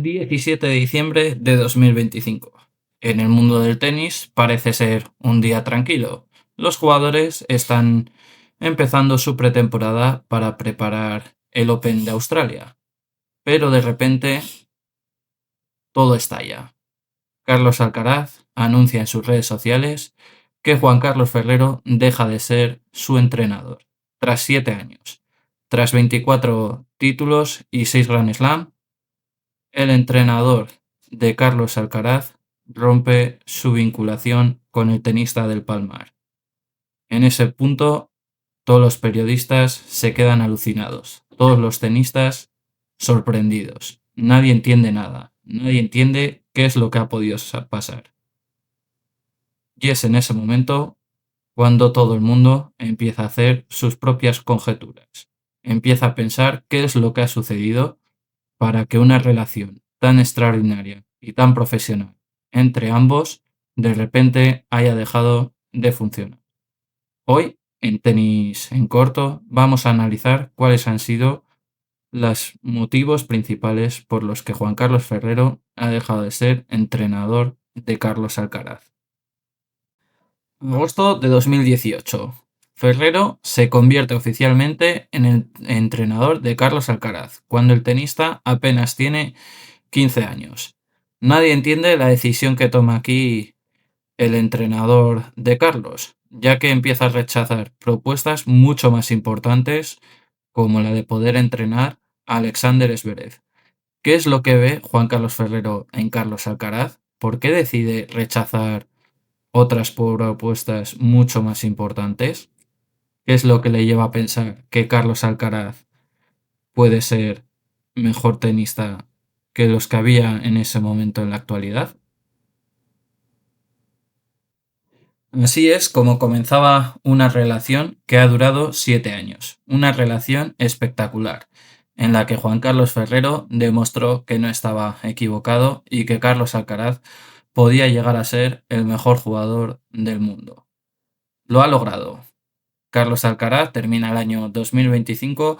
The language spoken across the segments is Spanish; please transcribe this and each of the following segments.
17 de diciembre de 2025. En el mundo del tenis parece ser un día tranquilo. Los jugadores están empezando su pretemporada para preparar el Open de Australia. Pero de repente todo estalla. Carlos Alcaraz anuncia en sus redes sociales que Juan Carlos Ferrero deja de ser su entrenador. Tras 7 años, tras 24 títulos y 6 Grand Slam, el entrenador de Carlos Alcaraz rompe su vinculación con el tenista del Palmar. En ese punto, todos los periodistas se quedan alucinados, todos los tenistas sorprendidos. Nadie entiende nada, nadie entiende qué es lo que ha podido pasar. Y es en ese momento cuando todo el mundo empieza a hacer sus propias conjeturas. Empieza a pensar qué es lo que ha sucedido para que una relación tan extraordinaria y tan profesional entre ambos de repente haya dejado de funcionar. Hoy, en Tenis en Corto, vamos a analizar cuáles han sido los motivos principales por los que Juan Carlos Ferrero ha dejado de ser entrenador de Carlos Alcaraz. Agosto de 2018. Ferrero se convierte oficialmente en el entrenador de Carlos Alcaraz, cuando el tenista apenas tiene 15 años. Nadie entiende la decisión que toma aquí el entrenador de Carlos, ya que empieza a rechazar propuestas mucho más importantes como la de poder entrenar a Alexander Zverev. ¿Qué es lo que ve Juan Carlos Ferrero en Carlos Alcaraz? ¿Por qué decide rechazar otras propuestas mucho más importantes? ¿Qué es lo que le lleva a pensar que Carlos Alcaraz puede ser mejor tenista que los que había en ese momento en la actualidad? Así es como comenzaba una relación que ha durado 7 años, una relación espectacular, en la que Juan Carlos Ferrero demostró que no estaba equivocado y que Carlos Alcaraz podía llegar a ser el mejor jugador del mundo. Lo ha logrado. Carlos Alcaraz termina el año 2025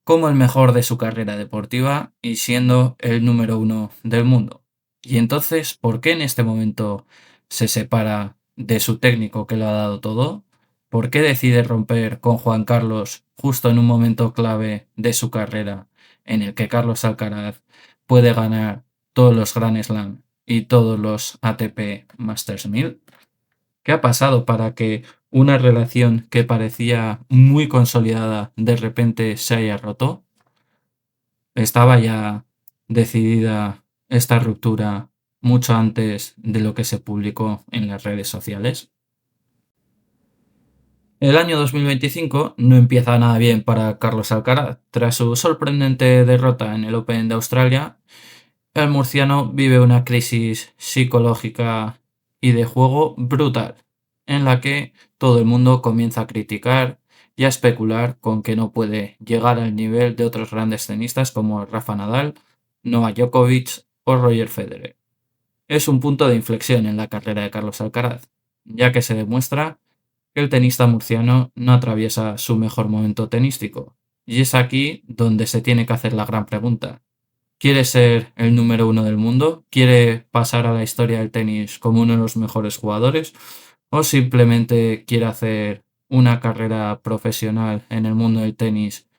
como el mejor de su carrera deportiva y siendo el número 1 del mundo. Y entonces, ¿por qué en este momento se separa de su técnico que lo ha dado todo? ¿Por qué decide romper con Juan Carlos justo en un momento clave de su carrera en el que Carlos Alcaraz puede ganar todos los Grand Slam y todos los ATP Masters 1000? ¿Qué ha pasado para que una relación que parecía muy consolidada de repente se haya roto? Estaba ya decidida esta ruptura mucho antes de lo que se publicó en las redes sociales. El año 2025 no empieza nada bien para Carlos Alcaraz. Tras su sorprendente derrota en el Open de Australia, el murciano vive una crisis psicológica y de juego brutal, en la que todo el mundo comienza a criticar y a especular con que no puede llegar al nivel de otros grandes tenistas como Rafa Nadal, Novak Djokovic o Roger Federer. Es un punto de inflexión en la carrera de Carlos Alcaraz, ya que se demuestra que el tenista murciano no atraviesa su mejor momento tenístico, y es aquí donde se tiene que hacer la gran pregunta. ¿Quiere ser el número 1 del mundo? ¿Quiere pasar a la historia del tenis como uno de los mejores jugadores? ¿O simplemente quiere hacer una carrera profesional en el mundo del tenis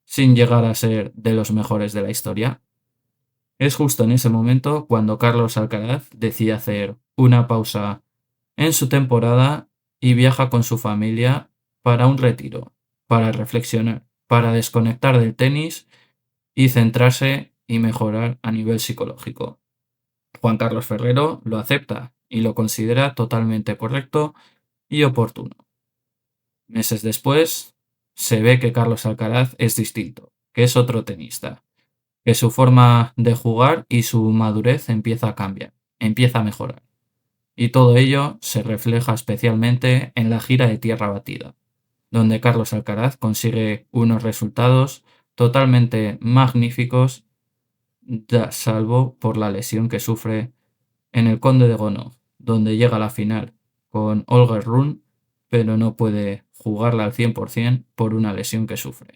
sin llegar a ser de los mejores de la historia? Es justo en ese momento cuando Carlos Alcaraz decide hacer una pausa en su temporada y viaja con su familia para un retiro, para reflexionar, para desconectar del tenis y centrarse y mejorar a nivel psicológico. Juan Carlos Ferrero lo acepta y lo considera totalmente correcto y oportuno. Meses después, se ve que Carlos Alcaraz es distinto, que es otro tenista, que su forma de jugar y su madurez empieza a cambiar, empieza a mejorar. Y todo ello se refleja especialmente en la gira de Tierra Batida, donde Carlos Alcaraz consigue unos resultados totalmente magníficos, salvo por la lesión que sufre en el Conde de Gonov, donde llega a la final con Holger Rune, pero no puede jugarla al 100% por una lesión que sufre.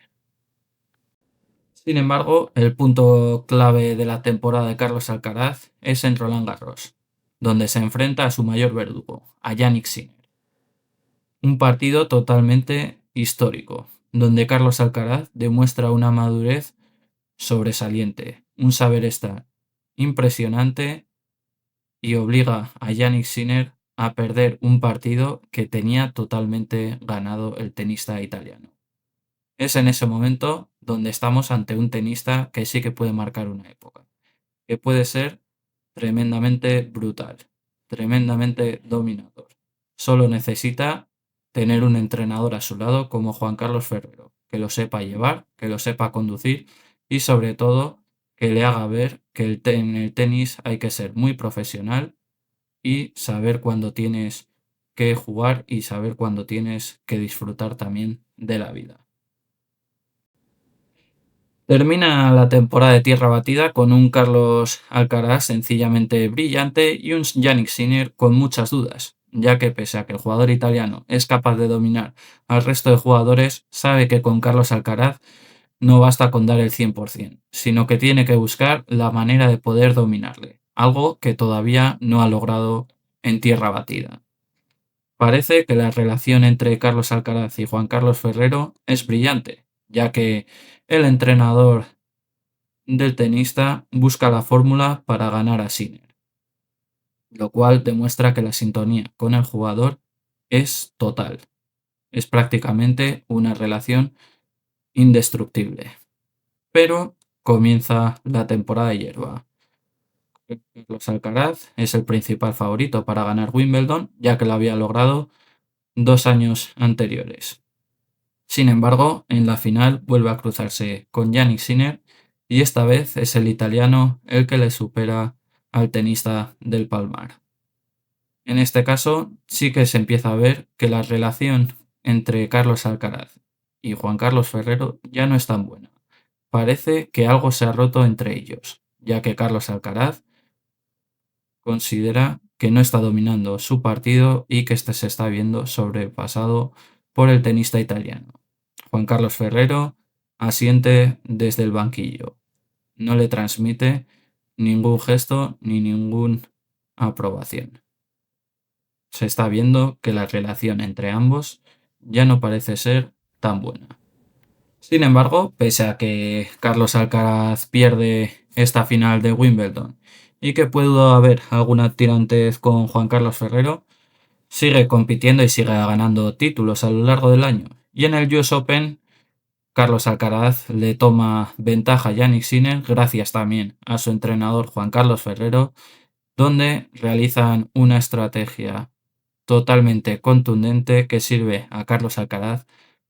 Sin embargo, el punto clave de la temporada de Carlos Alcaraz es en Roland Garros, donde se enfrenta a su mayor verdugo, a Jannik Sinner. Un partido totalmente histórico, donde Carlos Alcaraz demuestra una madurez sobresaliente, un saber estar impresionante y obliga a Jannik Sinner a perder un partido que tenía totalmente ganado el tenista italiano. Es en ese momento donde estamos ante un tenista que sí que puede marcar una época, que puede ser tremendamente brutal, tremendamente dominador. Solo necesita tener un entrenador a su lado como Juan Carlos Ferrero, que lo sepa llevar, que lo sepa conducir y sobre todo que le haga ver que en el tenis hay que ser muy profesional y saber cuándo tienes que jugar y saber cuándo tienes que disfrutar también de la vida. Termina la temporada de tierra batida con un Carlos Alcaraz sencillamente brillante y un Jannik Sinner con muchas dudas, ya que pese a que el jugador italiano es capaz de dominar al resto de jugadores, sabe que con Carlos Alcaraz no basta con dar el 100%, sino que tiene que buscar la manera de poder dominarle, algo que todavía no ha logrado en tierra batida. Parece que la relación entre Carlos Alcaraz y Juan Carlos Ferrero es brillante, ya que el entrenador del tenista busca la fórmula para ganar a Sinner, lo cual demuestra que la sintonía con el jugador es total. Es prácticamente una relación indestructible. Pero comienza la temporada de hierba. Carlos Alcaraz es el principal favorito para ganar Wimbledon, ya que lo había logrado 2 años anteriores. Sin embargo, en la final vuelve a cruzarse con Jannik Sinner y esta vez es el italiano el que le supera al tenista del Palmar. En este caso sí que se empieza a ver que la relación entre Carlos Alcaraz y Juan Carlos Ferrero ya no es tan buena. Parece que algo se ha roto entre ellos, ya que Carlos Alcaraz considera que no está dominando su partido y que este se está viendo sobrepasado por el tenista italiano. Juan Carlos Ferrero asiente desde el banquillo. No le transmite ningún gesto ni ninguna aprobación. Se está viendo que la relación entre ambos ya no parece ser tan buena. Sin embargo, pese a que Carlos Alcaraz pierde esta final de Wimbledon y que pudo haber alguna tirantez con Juan Carlos Ferrero, sigue compitiendo y sigue ganando títulos a lo largo del año. Y en el US Open, Carlos Alcaraz le toma ventaja a Jannik Sinner gracias también a su entrenador Juan Carlos Ferrero, donde realizan una estrategia totalmente contundente que sirve a Carlos Alcaraz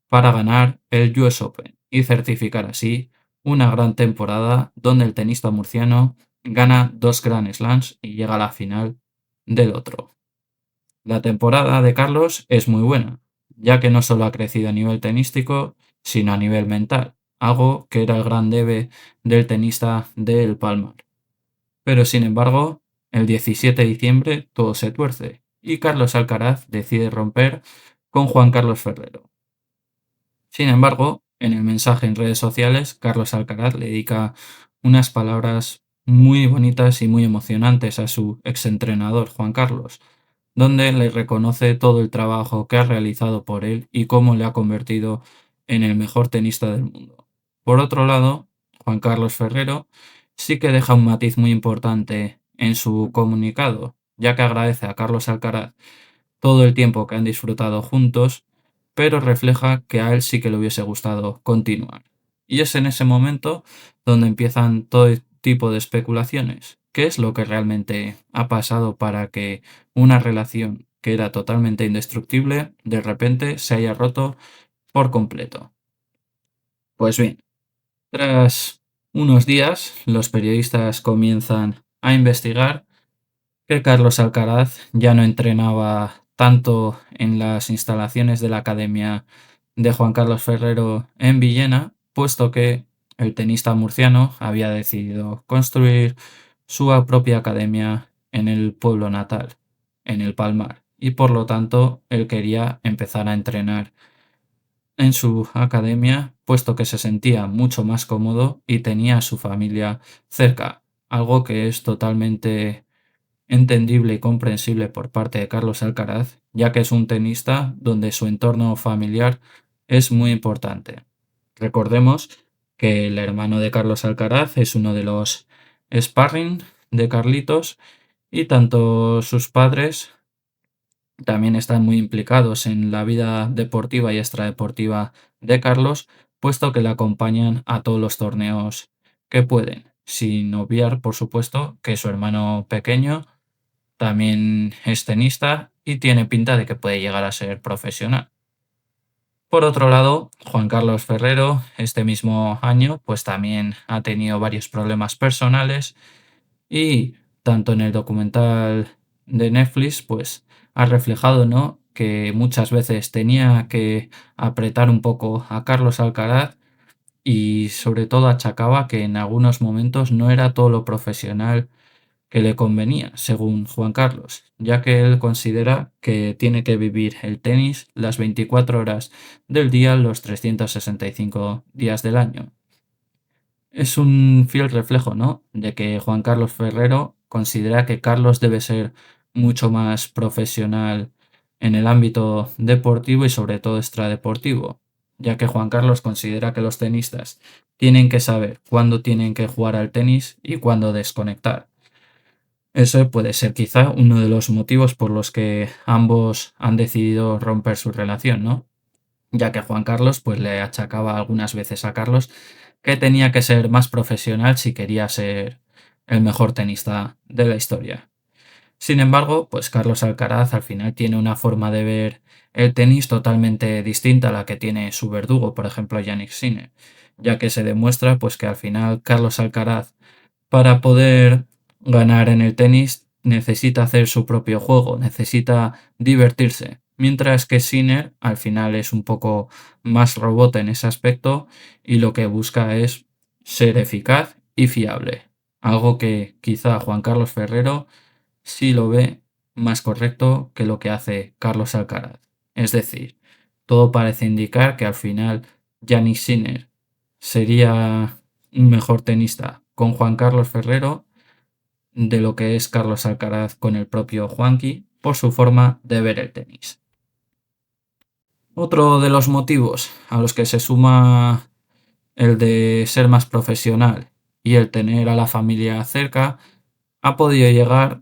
para ganar el US Open y certificar así una gran temporada donde el tenista murciano gana 2 Grand Slams y llega a la final del otro. La temporada de Carlos es muy buena, ya que no solo ha crecido a nivel tenístico, sino a nivel mental, algo que era el gran debe del tenista del Palmar. Pero sin embargo, el 17 de diciembre todo se tuerce y Carlos Alcaraz decide romper con Juan Carlos Ferrero. Sin embargo, en el mensaje en redes sociales, Carlos Alcaraz le dedica unas palabras muy bonitas y muy emocionantes a su exentrenador Juan Carlos, donde le reconoce todo el trabajo que ha realizado por él y cómo le ha convertido en el mejor tenista del mundo. Por otro lado, Juan Carlos Ferrero sí que deja un matiz muy importante en su comunicado, ya que agradece a Carlos Alcaraz todo el tiempo que han disfrutado juntos, pero refleja que a él sí que le hubiese gustado continuar. Y es en ese momento donde empiezan todo tipo de especulaciones. ¿Qué es lo que realmente ha pasado para que una relación que era totalmente indestructible de repente se haya roto por completo? Pues bien, tras unos días, los periodistas comienzan a investigar que Carlos Alcaraz ya no entrenaba tanto en las instalaciones de la Academia de Juan Carlos Ferrero en Villena, puesto que el tenista murciano había decidido construir su propia academia en el pueblo natal, en el Palmar, y por lo tanto él quería empezar a entrenar en su academia, puesto que se sentía mucho más cómodo y tenía a su familia cerca, algo que es totalmente entendible y comprensible por parte de Carlos Alcaraz, ya que es un tenista donde su entorno familiar es muy importante. Recordemos que el hermano de Carlos Alcaraz es uno de los sparring de Carlitos y tanto sus padres también están muy implicados en la vida deportiva y extradeportiva de Carlos, puesto que le acompañan a todos los torneos que pueden, sin obviar, por supuesto, que su hermano pequeño también es tenista y tiene pinta de que puede llegar a ser profesional. Por otro lado, Juan Carlos Ferrero, este mismo año, pues también ha tenido varios problemas personales y tanto en el documental de Netflix, pues ha reflejado, ¿no?, que muchas veces tenía que apretar un poco a Carlos Alcaraz y sobre todo achacaba que en algunos momentos no era todo lo profesional que le convenía, según Juan Carlos, ya que él considera que tiene que vivir el tenis las 24 horas del día, los 365 días del año. Es un fiel reflejo, ¿no?, de que Juan Carlos Ferrero considera que Carlos debe ser mucho más profesional en el ámbito deportivo y sobre todo extradeportivo, ya que Juan Carlos considera que los tenistas tienen que saber cuándo tienen que jugar al tenis y cuándo desconectar. Eso puede ser quizá uno de los motivos por los que ambos han decidido romper su relación, ¿no? Ya que Juan Carlos pues le achacaba algunas veces a Carlos que tenía que ser más profesional si quería ser el mejor tenista de la historia. Sin embargo, pues Carlos Alcaraz al final tiene una forma de ver el tenis totalmente distinta a la que tiene su verdugo, por ejemplo, Yannick Sinner, ya que se demuestra pues que al final Carlos Alcaraz, para poder ganar en el tenis, necesita hacer su propio juego, necesita divertirse, mientras que Sinner al final es un poco más robot en ese aspecto y lo que busca es ser eficaz y fiable, algo que quizá Juan Carlos Ferrero sí lo ve más correcto que lo que hace Carlos Alcaraz. Es decir, todo parece indicar que al final Jannik Sinner sería un mejor tenista con Juan Carlos Ferrero de lo que es Carlos Alcaraz con el propio Juanqui por su forma de ver el tenis. Otro de los motivos a los que se suma el de ser más profesional y el tener a la familia cerca ha podido llegar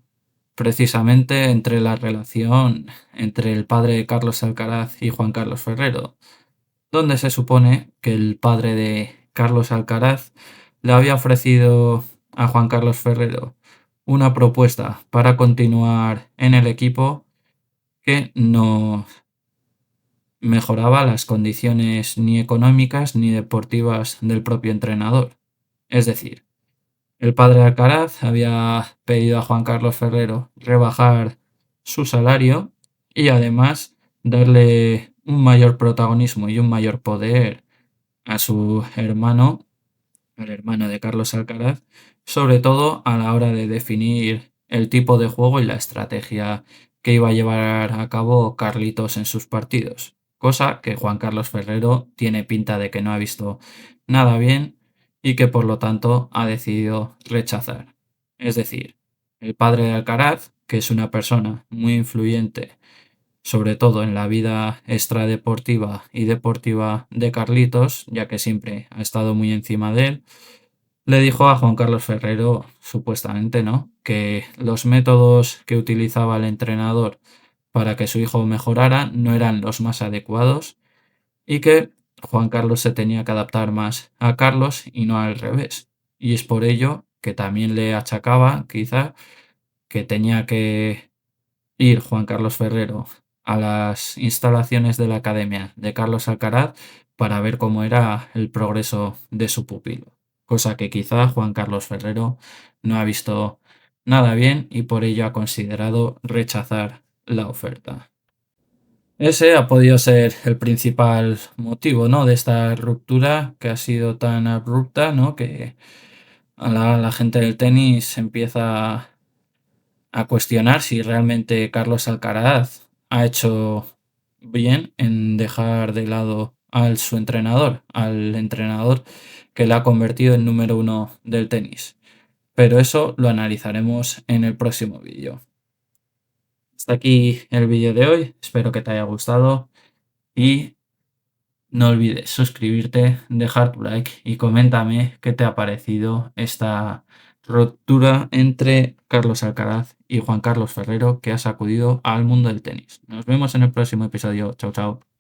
precisamente entre la relación entre el padre de Carlos Alcaraz y Juan Carlos Ferrero, donde se supone que el padre de Carlos Alcaraz le había ofrecido a Juan Carlos Ferrero una propuesta para continuar en el equipo que no mejoraba las condiciones ni económicas ni deportivas del propio entrenador. Es decir, el padre de Alcaraz había pedido a Juan Carlos Ferrero rebajar su salario y además darle un mayor protagonismo y un mayor poder a su hermano, el hermano de Carlos Alcaraz, sobre todo a la hora de definir el tipo de juego y la estrategia que iba a llevar a cabo Carlitos en sus partidos, cosa que Juan Carlos Ferrero tiene pinta de que no ha visto nada bien y que por lo tanto ha decidido rechazar. Es decir, el padre de Alcaraz, que es una persona muy influyente sobre todo en la vida extradeportiva y deportiva de Carlitos, ya que siempre ha estado muy encima de él, le dijo a Juan Carlos Ferrero, supuestamente, ¿no?, que los métodos que utilizaba el entrenador para que su hijo mejorara no eran los más adecuados y que Juan Carlos se tenía que adaptar más a Carlos y no al revés. Y es por ello que también le achacaba, quizá, que tenía que ir Juan Carlos Ferrero a las instalaciones de la academia de Carlos Alcaraz para ver cómo era el progreso de su pupilo, cosa que quizá Juan Carlos Ferrero no ha visto nada bien y por ello ha considerado rechazar la oferta. Ese ha podido ser el principal motivo, ¿no?, de esta ruptura que ha sido tan abrupta, ¿no?, que a la gente del tenis empieza a cuestionar si realmente Carlos Alcaraz ha hecho bien en dejar de lado su entrenador, al entrenador que le ha convertido en número uno del tenis. Pero eso lo analizaremos en el próximo vídeo. Hasta aquí el vídeo de hoy, espero que te haya gustado y no olvides suscribirte, dejar tu like y coméntame qué te ha parecido esta ruptura entre Carlos Alcaraz y Juan Carlos Ferrero que ha sacudido al mundo del tenis. Nos vemos en el próximo episodio. Chao, chao.